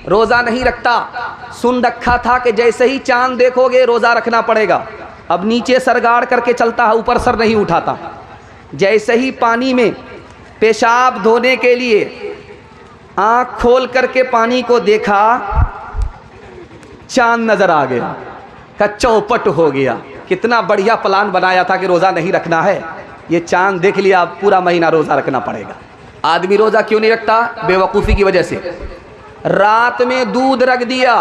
रोज़ा नहीं रखता। सुन रखा था कि जैसे ही चांद देखोगे रोज़ा रखना पड़ेगा। अब नीचे सर गाड़ करके चलता है, ऊपर सर नहीं उठाता। जैसे ही पानी में पेशाब धोने के लिए आँख खोल करके पानी को देखा, चांद नज़र आ गया, का चौपट हो गया। कितना बढ़िया प्लान बनाया था कि रोज़ा नहीं रखना है, ये चांद देख लिया, पूरा महीना रोज़ा रखना पड़ेगा। आदमी रोज़ा क्यों नहीं रखता? बेवकूफ़ी की वजह से। रात में दूध रख दिया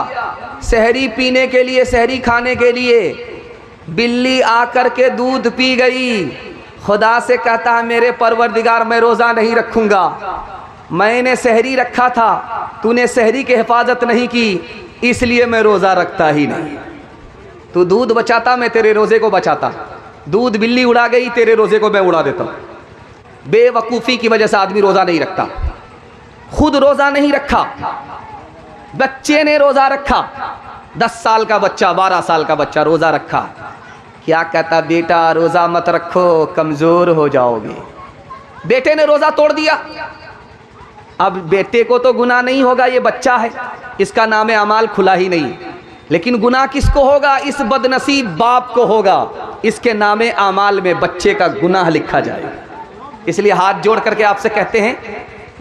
सहरी पीने के लिए, सहरी खाने के लिए, बिल्ली आकर के दूध पी गई। खुदा से कहता है मेरे परवरदिगार मैं रोज़ा नहीं रखूँगा, मैंने सहरी रखा था, तूने सहरी की हिफाजत नहीं की, इसलिए मैं रोज़ा रखता ही नहीं। तू दूध बचाता, मैं तेरे रोज़े को बचाता। दूध बिल्ली उड़ा गई, तेरे रोज़े को मैं उड़ा देता। बेवकूफ़ी की वजह से आदमी रोज़ा नहीं रखता। खुद रोज़ा नहीं रखा, बच्चे ने रोज़ा रखा। 10 साल का बच्चा, 12 साल का बच्चा रोज़ा रखा। क्या कहता? बेटा रोज़ा मत रखो, कमज़ोर हो जाओगे। बेटे ने रोज़ा तोड़ दिया। अब बेटे को तो गुनाह नहीं होगा, ये बच्चा है, इसका नाम अमाल खुला ही नहीं, लेकिन गुनाह किसको होगा? इस बदनसीब बाप को होगा, इसके नाम अमाल में बच्चे का गुनाह लिखा जाए। इसलिए हाथ जोड़ करके आपसे कहते हैं,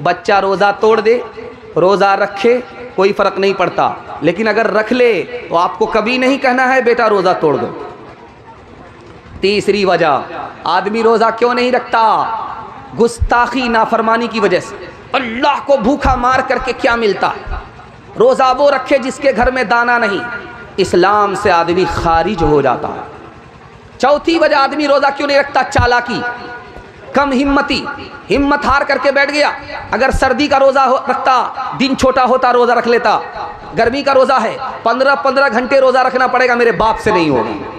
बच्चा रोज़ा तोड़ दे, रोज़ा रखे, कोई फ़र्क नहीं पड़ता, लेकिन अगर रख ले तो आपको कभी नहीं कहना है बेटा रोज़ा तोड़ दो। तीसरी वजह आदमी रोज़ा क्यों नहीं रखता? गुस्ताखी, नाफरमानी की वजह से। अल्लाह को भूखा मार करके क्या मिलता है? रोज़ा वो रखे जिसके घर में दाना नहीं, इस्लाम से आदमी खारिज हो जाता है। चौथी वजह आदमी रोज़ा क्यों नहीं रखता? चालाकी, कम हिम्मती, हिम्मत हार करके बैठ गया। अगर सर्दी का रोज़ा रखता, दिन छोटा होता, रोज़ा रख लेता। गर्मी का रोज़ा है, 15-15 घंटे रोज़ा रखना पड़ेगा, मेरे बाप से नहीं होगा।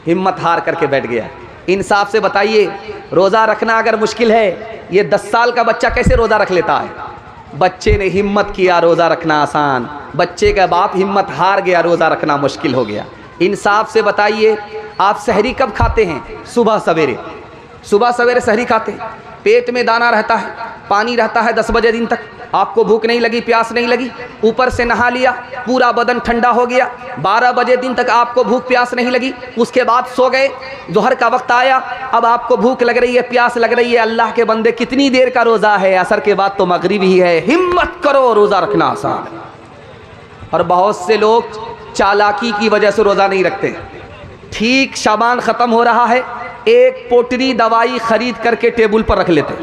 हिम्मत हार करके बैठ गया। इंसाफ से बताइए, रोज़ा रखना अगर मुश्किल है, ये 10 साल का बच्चा कैसे रोज़ा रख लेता है? बच्चे ने हिम्मत किया, रोज़ा रखना आसान। बच्चे का बाप हिम्मत हार गया, रोज़ा रखना मुश्किल हो गया। इंसाफ से बताइए, आप सहरी कब खाते हैं? सुबह सवेरे। सुबह सवेरे सहरी खाते हैं, पेट में दाना रहता है, पानी रहता है 10 बजे दिन तक, आपको भूख नहीं लगी, प्यास नहीं लगी, ऊपर से नहा लिया, पूरा बदन ठंडा हो गया। 12 बजे दिन तक आपको भूख प्यास नहीं लगी, उसके बाद सो गए। ज़ोहर का वक्त आया, अब आपको भूख लग रही है, प्यास लग रही है। अल्लाह के बंदे कितनी देर का रोज़ा है? असर के बाद तो मगरिब ही है। हिम्मत करो, रोज़ा रखना आसान है। और बहुत से लोग चालाकी की वजह से रोज़ा नहीं रखते। ठीक शाबान ख़त्म हो रहा है, एक पोटरी दवाई खरीद करके टेबल पर रख लेते,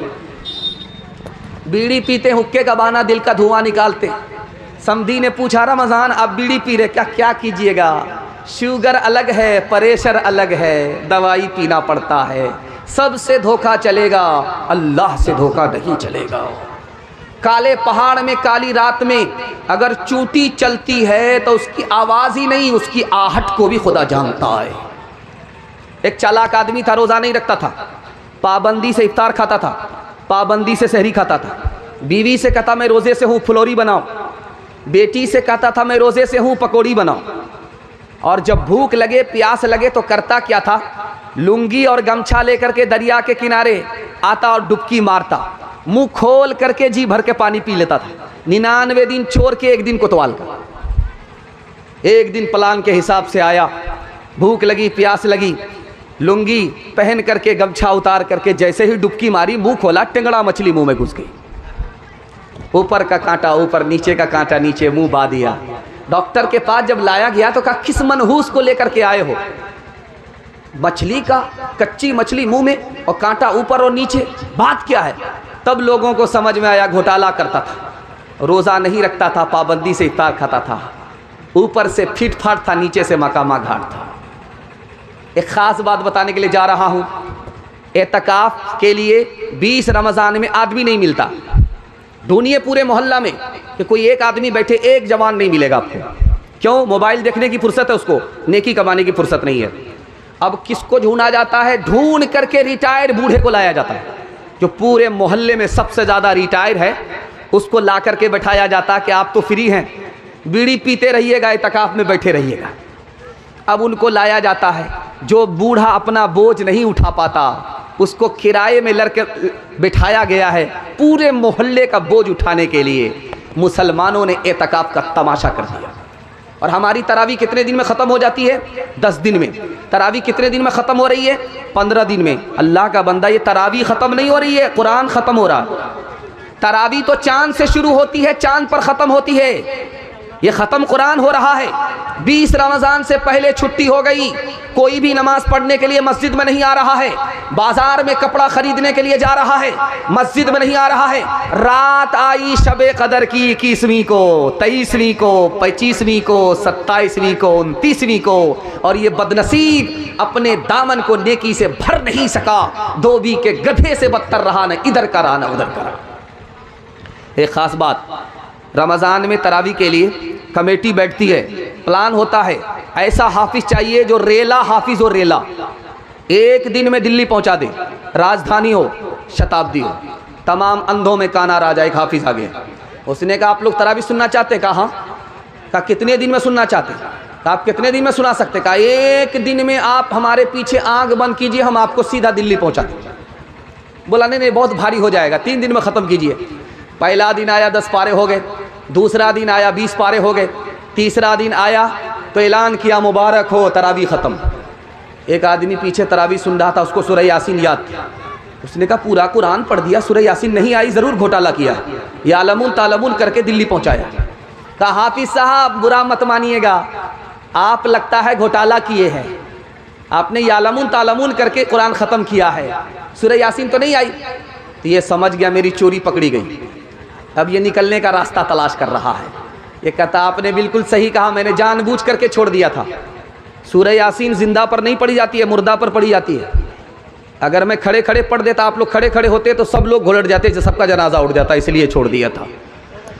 बीड़ी पीते, हुक्के का बहाना, दिल का धुआं निकालते। समधी ने पूछा, रमज़ान आप बीड़ी पी रहे, क्या कीजिएगा? शुगर अलग है, प्रेशर अलग है, दवाई पीना पड़ता है। सबसे धोखा चलेगा, अल्लाह से धोखा नहीं चलेगा। काले पहाड़ में काली रात में अगर चूटी चलती है तो उसकी आवाज़ ही नहीं, उसकी आहट को भी खुदा जानता है। एक चालाक आदमी था, रोज़ा नहीं रखता था, पाबंदी से इफ्तार खाता था, पाबंदी से सहरी खाता था। बीवी से कहता मैं रोज़े से हूँ, फुलौरी बनाओ। बेटी से कहता था मैं रोज़े से हूँ, पकौड़ी बनाओ। और जब भूख लगे, प्यास लगे तो करता क्या था? लुंगी और गमछा लेकर के दरिया के किनारे आता और डुबकी मारता, मुंह खोल करके जी भर के पानी पी लेता था। 99 दिन छोड़ के एक दिन कोतवाल का। एक दिन प्लान के हिसाब से आया, भूख लगी, प्यास लगी, लुंगी पहन करके गमछा उतार करके जैसे ही डुबकी मारी, मुंह खोला, टेंगड़ा मछली मुंह में घुस गई। ऊपर का कांटा ऊपर, नीचे का कांटा नीचे, मुंह बा दिया। डॉक्टर के पास जब लाया गया तो कहा किस मनहूस को लेकर के आए हो? मछली का, कच्ची मछली मुंह में और कांटा ऊपर और नीचे, बात क्या है? तब लोगों को समझ में आया घोटाला करता था, रोज़ा नहीं रखता था, पाबंदी से इफ्तार खाता था, ऊपर से फिट फाट था, नीचे से मकामा घाट था। एक ख़ास बात बताने के लिए जा रहा हूँ। एतकाफ़ के लिए 20 रमज़ान में आदमी नहीं मिलता। ढूंढिए पूरे मोहल्ला में कि कोई एक आदमी बैठे, एक जवान नहीं मिलेगा आपको। क्यों? मोबाइल देखने की फुर्सत है उसको, नेकी कमाने की फुर्सत नहीं है। अब किसको ढूंढा जाता है? ढूंढ करके रिटायर्ड बूढ़े को लाया जाता है, जो पूरे मोहल्ले में सबसे ज़्यादा रिटायर है, उसको ला करके बैठाया जाता है कि आप तो फ्री हैं, बीड़ी पीते रहिएगा, एतकाफ़ में बैठे रहिएगा। अब उनको लाया जाता है, जो बूढ़ा अपना बोझ नहीं उठा पाता उसको किराए में लड़के बिठाया गया है पूरे मोहल्ले का बोझ उठाने के लिए। मुसलमानों ने एतकाफ का तमाशा कर दिया। और हमारी तरावी कितने दिन में ख़त्म हो जाती है? 10 दिन में। तरावी कितने दिन में ख़त्म हो रही है? 15 दिन में। अल्लाह का बंदा, ये तरावी ख़त्म नहीं हो रही है, कुरान ख़त्म हो रहा है। तरावी तो चांद से शुरू होती है, चांद पर ख़त्म होती है। ये ख़त्म कुरान हो रहा है। 20 रमज़ान से पहले छुट्टी हो गई, कोई भी नमाज पढ़ने के लिए मस्जिद में नहीं आ रहा है, बाजार में कपड़ा खरीदने के लिए जा रहा है, मस्जिद में नहीं आ रहा है। रात आई शबे कदर की 21वीं को, 23वीं को, 25वीं को, 27वीं को, 29वीं को, और ये बदनसीब अपने दामन को नेकी से भर नहीं सका। धोबी के गधे से बदतर रहा, न इधर का रहा न उधर का रहा। एक ख़ास बात, रमज़ान में तरावी के लिए कमेटी बैठती है, प्लान होता है, ऐसा हाफिज चाहिए जो रेला हाफिज हो, रेला, एक दिन में दिल्ली पहुंचा दे, राजधानी हो, शताब्दी हो, तमाम अंधों में कान आ जाए। एक हाफिज आ गया, उसने कहा आप लोग तरावी सुनना चाहते? कहा हाँ। कहा कितने दिन में सुनना चाहते? कहा आप कितने दिन में सुना सकते? कहा एक दिन में आप हमारे पीछे आंख बंद कीजिए, हम आपको सीधा दिल्ली पहुँचा दें। बोला नहीं नहीं, बहुत भारी हो जाएगा, 3 दिन में ख़त्म कीजिए। पहला दिन आया 10 पारे हो गए, दूसरा दिन आया 20 पारे हो गए, तीसरा दिन आया तो ऐलान किया मुबारक हो तरावी ख़त्म। एक आदमी पीछे तरावी सुन रहा था, उसको सूरह यासीन याद था। उसने कहा पूरा कुरान पढ़ दिया, सूरह यासीन नहीं आई, ज़रूर घोटाला किया। यालमुन तालमुन करके दिल्ली पहुंचाया। कहा हाफिज साहब बुरा मत मानिएगा, आप लगता है घोटाला किए हैं, आपने यालमुन तालमुन करके कुरान ख़त्म किया है, सूरह यासीन तो नहीं आई। तो ये समझ गया मेरी चोरी पकड़ी गई, अब ये निकलने का रास्ता तलाश कर रहा है। ये कहता आपने बिल्कुल सही कहा, मैंने जानबूझ करके छोड़ दिया था। सूरह यासीन जिंदा पर नहीं पढ़ी जाती है, मुर्दा पर पढ़ी जाती है। अगर मैं खड़े खड़े पढ़ देता, आप लोग खड़े खड़े होते तो सब लोग घुलट जाते, सबका जनाजा उठ जाता, इसलिए छोड़ दिया था।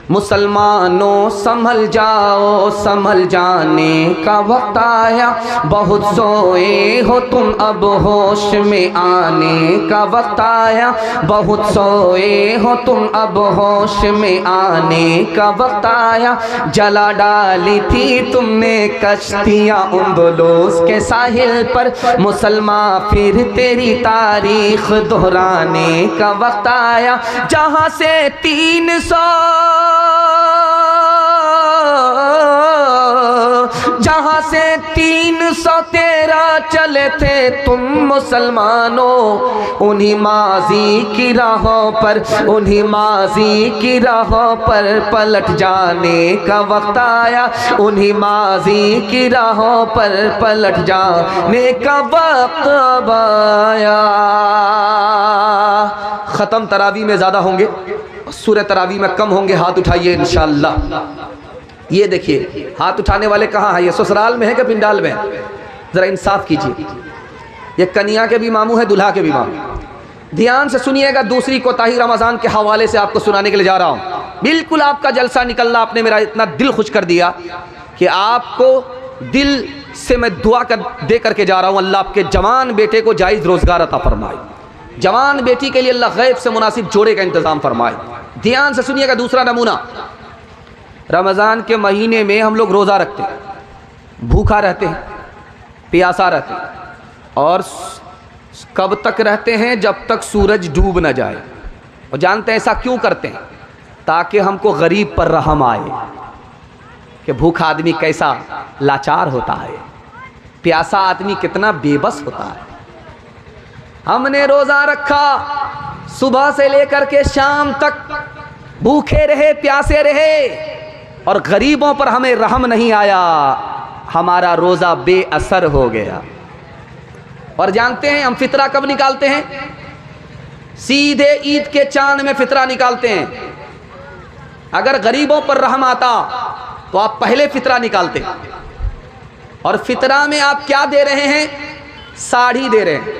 मुसलमानों संभल जाओ, संभल जाने का वक्त आया, बहुत सोए हो तुम अब होश में आने का वक्त आया, बहुत सोए हो तुम अब होश में आने का वक्त आया। जला डाली थी तुमने कश्तियाँ उंदुलुस के साहिल पर, मुसलमान फिर तेरी तारीख दोहराने का वक्त आया। जहाँ से 300 जहाँ से 313 चले थे तुम मुसलमानों, उन्हीं माजी की राहों पर, उन्हीं माजी की राहों पर पलट जाने का वक्त आया, उन्हीं माजी की राहों पर पलट जाने का वक्त आया। ख़त्म तरावी में ज़्यादा होंगे, सूरह तरावी में कम होंगे। हाथ उठाइए इंशाअल्लाह। ये देखिए हाथ उठाने वाले कहाँ हैं? ये ससुराल में है कि पिंडाल में? ज़रा इंसाफ कीजिए। ये कन्या के भी मामू है, दुल्हा के भी मामू। ध्यान से सुनिएगा, दूसरी कोताही रमज़ान के हवाले से आपको सुनाने के लिए जा रहा हूँ। बिल्कुल आपका जलसा निकलना, आपने मेरा इतना दिल खुश कर दिया कि आपको दिल से मैं दुआ दे करके जा रहा हूँ। अल्लाह आपके जवान बेटे को जायज़ रोज़गार अता फरमाए, जवान बेटी के लिए अल्लाह गैब से मुनासिब जोड़े का इंतज़ाम फरमाए। ध्यान से सुनिएगा दूसरा नमूना। रमज़ान के महीने में हम लोग रोज़ा रखते हैं, भूखा रहते हैं, प्यासा रहते हैं, और कब तक रहते हैं? जब तक सूरज डूब न जाए। और जानते हैं ऐसा क्यों करते हैं? ताकि हमको गरीब पर रहम आए कि भूखा आदमी कैसा लाचार होता है, प्यासा आदमी कितना बेबस होता है। हमने रोज़ा रखा, सुबह से लेकर के शाम तक भूखे रहे, प्यासे रहे, और गरीबों पर हमें रहम नहीं आया, हमारा रोज़ा बेअसर हो गया। और जानते हैं हम फितरा कब निकालते हैं? सीधे ईद के चांद में फितरा निकालते हैं। अगर गरीबों पर रहम आता तो आप पहले फितरा निकालते। और फितरा में आप क्या दे रहे हैं? साड़ी दे रहे हैं,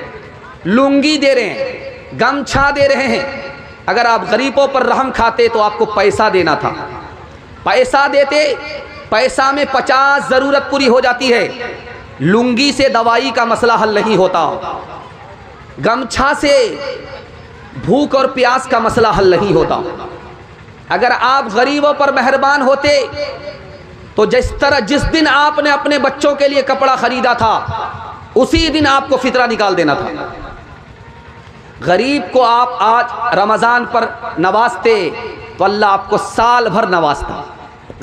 लुंगी दे रहे हैं, गमछा दे रहे हैं। अगर आप गरीबों पर रहम खाते तो आपको पैसा देना था। पैसा देते, पैसा में 50 ज़रूरत पूरी हो जाती है। लुंगी से दवाई का मसला हल नहीं होता, गमछा से भूख और प्यास का मसला हल नहीं होता। अगर आप गरीबों पर मेहरबान होते तो जिस दिन आपने अपने बच्चों के लिए कपड़ा खरीदा था, उसी दिन आपको फितरा निकाल देना था। गरीब को आप आज रमज़ान पर नवाजते, तो अल्लाह आपको साल भर नवाजता।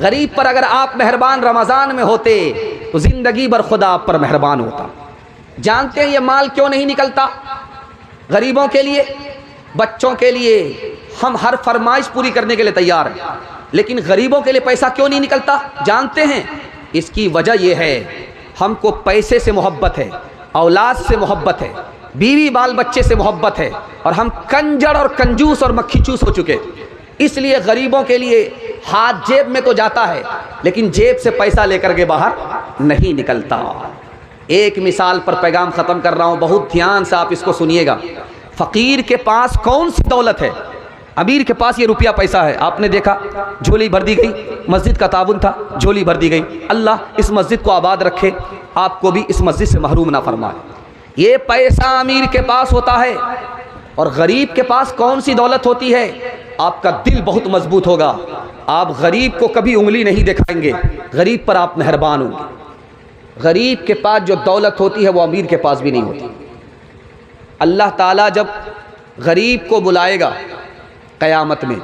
गरीब पर अगर आप मेहरबान रमज़ान में होते तो ज़िंदगी भर खुदा आप पर मेहरबान होता। जानते हैं ये माल क्यों नहीं निकलता? गरीबों के लिए, बच्चों के लिए हम हर फरमाइश पूरी करने के लिए तैयार हैं, लेकिन गरीबों के लिए पैसा क्यों नहीं निकलता? जानते हैं इसकी वजह यह है, हमको पैसे से मोहब्बत है, औलाद से मोहब्बत है, बीवी बाल बच्चे से मोहब्बत है, और हम कंजर और कंजूस और मक्खीचूस हो चुके। इसलिए गरीबों के लिए हाथ जेब में तो जाता है, लेकिन जेब से पैसा लेकर के बाहर नहीं निकलता। एक मिसाल पर पैगाम ख़त्म कर रहा हूँ, बहुत ध्यान से आप इसको सुनिएगा। फ़कीर के पास कौन सी दौलत है? अमीर के पास ये रुपया पैसा है। आपने देखा झोली भर दी गई, मस्जिद का ताबुन था, झोली भर दी गई। अल्लाह इस मस्जिद को आबाद रखे, आपको भी इस मस्जिद से महरूम ना फरमाए। ये पैसा अमीर के पास होता है। और गरीब के पास कौन सी दौलत होती है? आपका दिल बहुत मजबूत होगा, आप गरीब को कभी उंगली नहीं दिखाएंगे, गरीब पर आप मेहरबान होंगे। गरीब के पास जो दौलत होती है वो अमीर के पास भी नहीं होती। अल्लाह ताला जब गरीब को बुलाएगा क़यामत में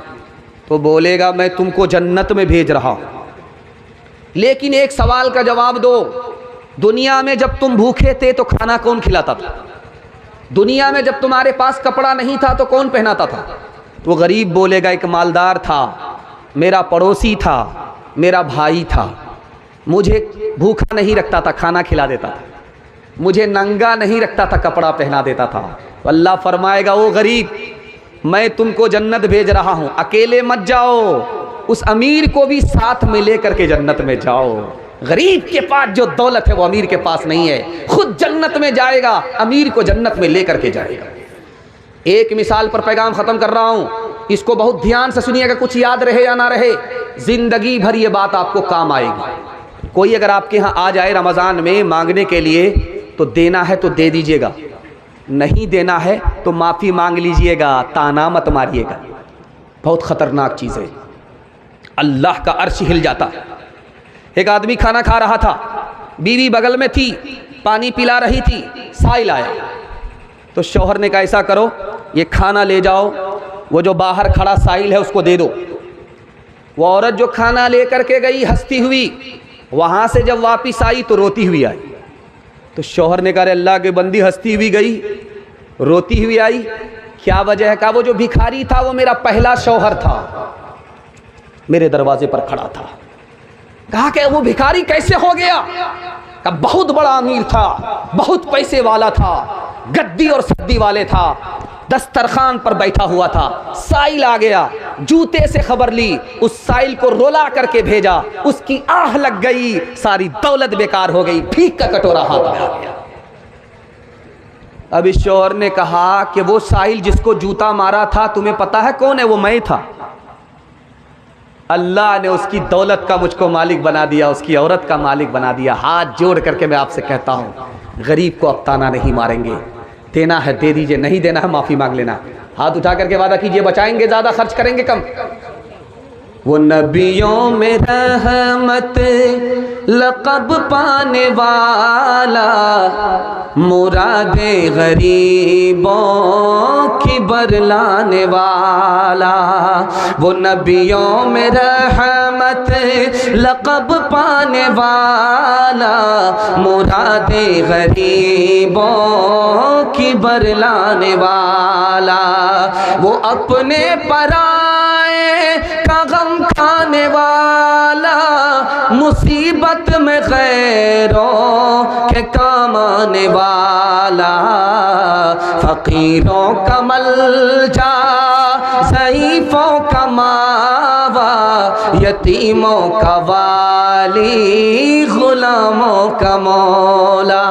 तो बोलेगा मैं तुमको जन्नत में भेज रहा हूँ, लेकिन एक सवाल का जवाब दो, दुनिया में जब तुम भूखे थे तो खाना कौन खिलाता था? दुनिया में जब तुम्हारे पास कपड़ा नहीं था तो कौन पहनाता था? वो गरीब बोलेगा एक मालदार था, मेरा पड़ोसी था, मेरा भाई था, मुझे भूखा नहीं रखता था, खाना खिला देता था, मुझे नंगा नहीं रखता था, कपड़ा पहना देता था। तो अल्लाह फरमाएगा वो गरीब मैं तुमको जन्नत भेज रहा हूँ, अकेले मत जाओ, उस अमीर को भी साथ में लेकर के जन्नत में जाओ। गरीब के पास जो दौलत है वो अमीर के पास नहीं है, खुद जन्नत में जाएगा, अमीर को जन्नत में लेकर के जाएगा। एक मिसाल पर पैगाम ख़त्म कर रहा हूँ, इसको बहुत ध्यान से सुनिएगा, कुछ याद रहे या ना रहे, ज़िंदगी भर ये बात आपको काम आएगी। कोई अगर आपके यहाँ आ जाए रमज़ान में मांगने के लिए तो देना है तो दे दीजिएगा, नहीं देना है तो माफ़ी मांग लीजिएगा, ताना मत मारिएगा। बहुत ख़तरनाक चीज़ है, अल्लाह का अर्श हिल जाता है। एक आदमी खाना खा रहा था, बीवी बगल में थी, पानी पिला रही थी, साइल आया तो शौहर ने कहा ऐसा करो ये खाना ले जाओ, वो जो बाहर खड़ा साइल है उसको दे दो। वो औरत जो खाना लेकर के गई हंसती हुई, वहाँ से जब वापस आई तो रोती हुई आई। तो शौहर ने कहा अल्लाह के बंदी हंसती हुई गई, रोती हुई आई, क्या वजह है? कहा वो जो भिखारी था वो मेरा पहला शौहर था, मेरे दरवाजे पर खड़ा था। कहा कि वो भिखारी कैसे हो गया? कहा बहुत बड़ा अमीर था, बहुत पैसे वाला था, गद्दी और सद्दी वाले था, दस्तरखान पर बैठा हुआ था, साइल आ गया, जूते से खबर ली, उस साइल को रोला करके भेजा, उसकी आह लग गई, सारी दौलत बेकार हो गई, भीख का कटोरा हाथ में आ गया। अब इस शौहर ने कहा कि वो साइल जिसको जूता मारा था तुम्हें पता है कौन है? वो मैं था। अल्लाह ने उसकी दौलत का मुझको मालिक बना दिया, उसकी औरत का मालिक बना दिया। हाथ जोड़ करके मैं आपसे कहता हूँ, गरीब को अब ताना नहीं मारेंगे, देना है दे दीजिए, नहीं देना है माफ़ी मांग लेना। हाथ उठा करके वादा कीजिए, बचाएंगे ज़्यादा, खर्च करेंगे कम। वो नबियों में रहमत लक़ब पाने वाला, मुरादे गरीबों की बरलाने वाला। वो नबियों में रहमत लक़ब पाने वाला, मुरादे गरीबों की बरलाने वाला। वो अपने पराए का गम खाने वाला, मुसीबत में गैरों के काम आने वाला। फ़कीरों का मलजा, ज़ईफ़ों का मावा, यतीमों का वाली, गुलामों का मौला।